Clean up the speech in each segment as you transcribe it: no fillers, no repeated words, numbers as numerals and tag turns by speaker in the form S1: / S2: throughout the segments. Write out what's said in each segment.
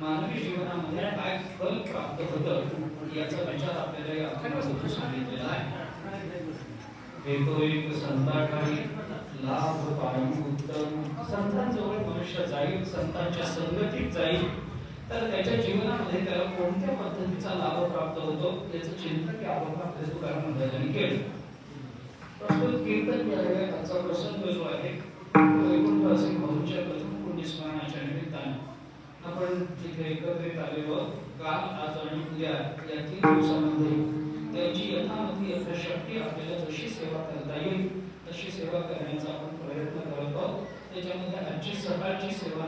S1: मानवी जीवनामध्ये काय फल प्राप्त होतं याचा विचार आपल्याला या अभंगातून सांगितलेला आहे. हेतो एक संतांकारी लाभ पायू उत्तम. संतांजवळ मनुष्य जाईल, संतांच्या संगतीत जाईल, तर त्याच्या जीवनामध्ये त्याला कोणत्या पद्धतीचा लाभ प्राप्त होतो याचं चिंतन या अभंगात तुकाराम महाराजांनी केलं. प्रस्तुत कीर्तन याचा प्रसंग जो आहे वैकुंठ असे भाऊच्या प्रथम पुण्यस्मरणाच्या निमित्ताने आपण तिथे एकत्रित आलेलो. काल, आज आणि उद्या या 3 दिवसांमध्ये त्यांची यथामती यथाशक्ती आपल्याला जशी सेवा करता येईल तशी सेवा करण्याचा आपण प्रयत्न करत आहोत. त्याच्यामध्ये आजची सकाळची सेवा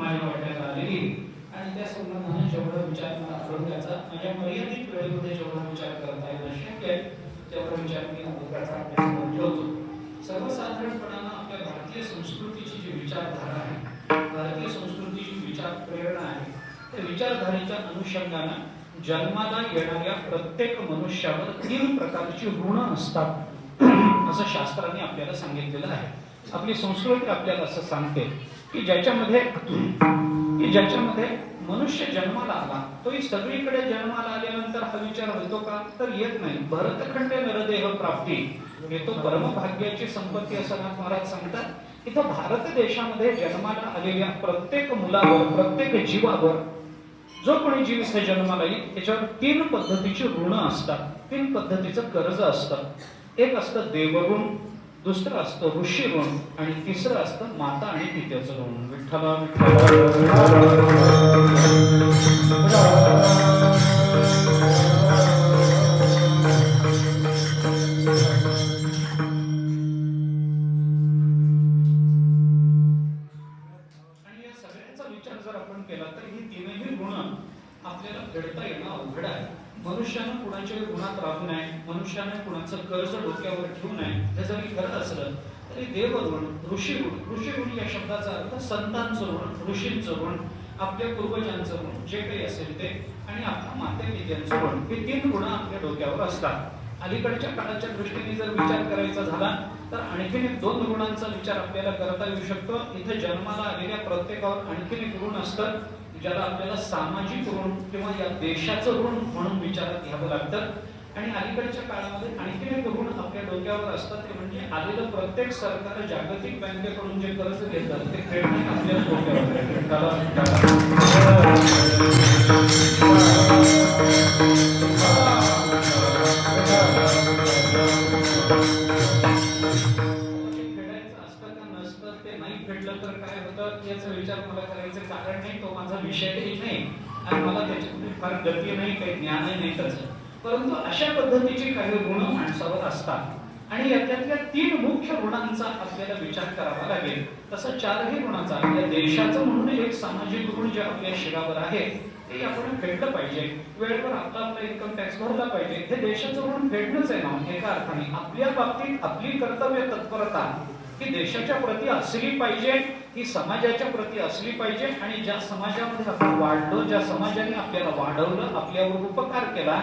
S1: माझ्या वाट्याला आलेली आणि त्या संबंधाने जेवढा विचार मला अभंगाचा माझ्या मर्यादित वेळेमध्ये जेवढा विचार करता येणं शक्य आहे तेवढा विचार मी अभंगाचा अभ्यास ठेवतो. सर्वसाधारणपणाने आपल्या भारतीय संस्कृतीची जी विचारधारा आहे, भारतीय संस्कृतीची विचार प्रेरणा आहे, त्या विचारधारेच्या अनुषंगाने जन्माला येणाऱ्या प्रत्येक मनुष्यावर 3 प्रकारची ऋण असतात असं शास्त्रांनी आपल्याला सांगितलेलं आहे. आपली संस्कृती आपल्याला असं सांगते की ज्याच्यामध्ये मनुष्य जन्माला आला तोही सगळीकडे जन्माला आल्यानंतर हा विचार होतो का, तर येत नाही. भरतखंडे नरदेह प्राप्ती हे तो परमभाग्याची संपत्ती असं नाथ महाराज सांगतात. इथं भारत देशामध्ये जन्माला आलेल्या प्रत्येक मुलावर, प्रत्येक जीवावर, जो कोणी जीव इथे जन्माला येईल त्याच्यावर 3 पद्धतीची ऋण असतात, 3 पद्धतीचं कर्ज असतं. एक असतं देवऋण, दुसरं असतं ऋषी ऋण आणि तिसरं असतं माता आणि पित्याचं ऋण. विठ्ठला विठ्ठला केला तर ही तीनही गुण आपल्याला फेडता येणं अवघड आहे. मनुष्यानं कुणाच्या गुणात राहू नये, मनुष्याने कुणाचं कर्ज डोक्यावर ठेवू नये. हे जरी खरं असलं तरी देवगुण, ऋषीगुण या शब्दाचा अर्थ संतांचं ऋण, ऋषींचं ऋण, आपल्या पूर्वजांचं ऋण जे काही असेल ते, आणि आपल्या माते पित्यांचं ऋण, हे तीन गुण आपल्या डोक्यावर असतात. अलीकडच्या काळाच्या दृष्टीने जर विचार करायचा झाला तर आणखीन एक दोन ऋणांचा विचार आपल्याला करता येऊ शकतो. इथे जन्माला आलेल्या प्रत्येकावर आणखीन एक ऋण असतं ज्याला आपल्याला सामाजिक ऋण किंवा या देशाचं ऋण म्हणून विचारात घ्यावं लागतं. आणि अलीकडच्या काळामध्ये आणखीन एक ऋण आपल्या डोक्यावर असतं, ते म्हणजे आलेलं प्रत्येक सरकार जागतिक बँकेकडून जे कर्ज घेतात ते फेडणे आपल्या डोक्यावर फेडलं तर काय होतं याचा विचार मला करायचं कारण नाही, तो माझा विषयही नाही आणि मला त्याच्यामध्ये फार गती नाही, काही ज्ञान नाही त्याचं. परंतु अशा पद्धतीची काही गुण माणसावर असतात आणि याच्यातल्या तीन मुख्य गुणांचा आपल्याला विचार करावा लागेल. तसं चारही गुणांचा या देशाचं म्हणून एक सामाजिक गुण जे आपल्या शिरावर आहे ते आपण फेडलं पाहिजे. वेळेवर आपला इन्कम टॅक्स भरला पाहिजे. हे देशाचं ऋण फेडणंच आहे ना एका अर्थाने. आपल्या बाबतीत आपली कर्तव्य तत्परता ही देशाच्या प्रती असली पाहिजे, ही समाजाच्या प्रती असली पाहिजे. आणि ज्या समाजामध्ये आपण वाढलो, ज्या समाजाने आपल्याला वाढवलं, आपल्यावर उपकार केला,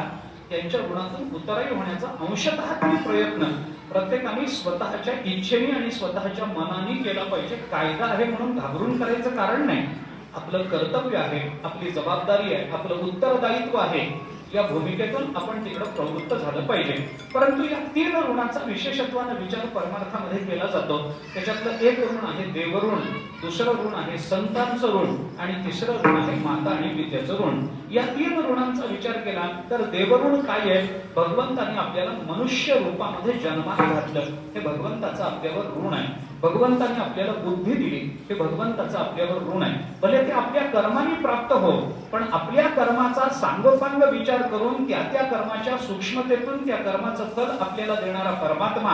S1: त्यांच्या गुणातून उतराई होण्याचा अंशतः तरी प्रयत्न प्रत्येकाने स्वतःच्या इच्छेने आणि स्वतःच्या मनाने केला पाहिजे. कायदा आहे म्हणून घाबरून करायचं कारण नाही. आपलं कर्तव्य आहे, आपली जबाबदारी आहे, आपलं उत्तरदायित्व आहे. या भूमिकेतून आपण तिकडे प्रवृत्त झालं पाहिजे. परंतु या तीन ऋणाचा विशेषत्वाने विचार परमार्थामध्ये केला जातो. त्याच्यातलं एक ऋण आहे देवऋण, दुसरं ऋण आहे संतांचं ऋण आणि तिसरं ऋण आहे माता आणि पित्याचं ऋण. या तीन ऋणांचा विचार केला तर देवऋण काय आहे? भगवंताने आपल्याला मनुष्य रूपामध्ये जन्माला घातलं, हे भगवंताचं आपल्यावर ऋण आहे. भगवंताने आपल्याला बुद्धी दिली, हे भगवंताचं आपल्यावर ऋण आहे. भले ते आपल्या कर्माने प्राप्त हो, पण आपल्या कर्माचा सांगोपांग विचार करून त्या कर्माच्या सूक्ष्मतेतून त्या कर्माचं फल आपल्याला देणारा परमात्मा,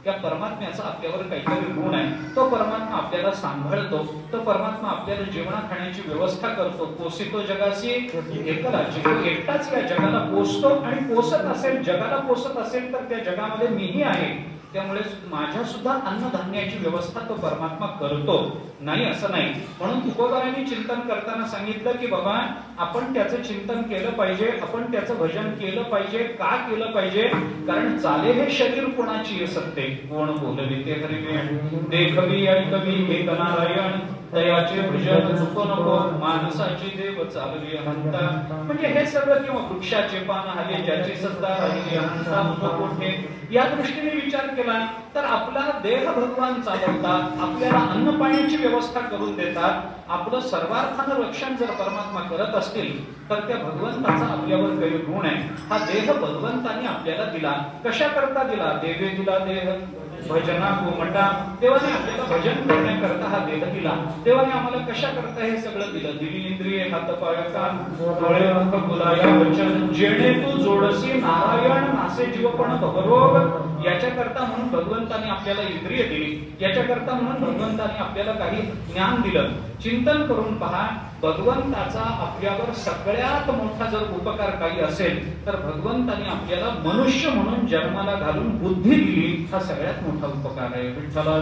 S1: त्या परमात्म्याचा आपल्यावर काहीतरी ऋण आहे. तो परमात्मा आपल्याला सांभाळतो, तो परमात्मा आपल्याला जेवणा खाण्याची व्यवस्था करतो. पोसितो जगासी एकला, जो एकटाच या जगाला पोसतो आणि पोसत असेल, जगाला पोसत असेल तर त्या जगामध्ये मीही आहे. त्यामुळे माझ्या सुद्धा अन्नधान्याची व्यवस्था तो परमात्मा करतो, नाही असं नाही. म्हणून तुकोबारांनी चिंतन करताना सांगितलं की बाबा आपण त्याचं चिंतन केलं पाहिजे, आपण त्याचं भजन केलं पाहिजे. का केलं पाहिजे? कारण चाले हे शरीर कोणाची सत्ते, कोण बोलविते हरिवेण, देखवी ऐकवी एक नारायण, तयाचे भजन चुको नको, माणसाची देव चालवी हंता. म्हणजे हे सगळं, किंवा वृक्षाचे पान हले ज्याची सत्ता राहिली हंता कोठे, या दृष्टीने विचार केला तर आपला देह भगवान चालवतात, आपल्याला अन्न पाण्याची व्यवस्था करून देतात. आपलं सर्वार्थानं रक्षण जर परमात्मा करत असतील तर त्या भगवंताचा आपल्यावर काही ऋण आहे. हा देह भगवंताने आपल्याला दिला. कशा करता दिला? देवे दिला देह भजना गोमटा. देवाने आपल्याला भजन करण्याकरता हा देह दिला. देवाने आम्हाला कशा करता हे सगळं दिलं? दिली इंद्रिये, हात पाय कान डोळे मुख बोलाया वचन, जेणे तू जोडसी नारायण नासे जीवपण भवरोग. याच्याकरता म्हणून भगवंताने आपल्याला इंद्रिय दिली, याच्याकरता म्हणून भगवंताने आपल्याला काही ज्ञान दिलं. चिंतन करून पहा, भगवंताचा आपल्यावर सगळ्यात मोठा जर उपकार काही असेल तर भगवंताने आपल्याला मनुष्य म्हणून जन्माला घालून बुद्धी दिली. हा सगळ्यात मोठा उपकार आहे. विठ्ठला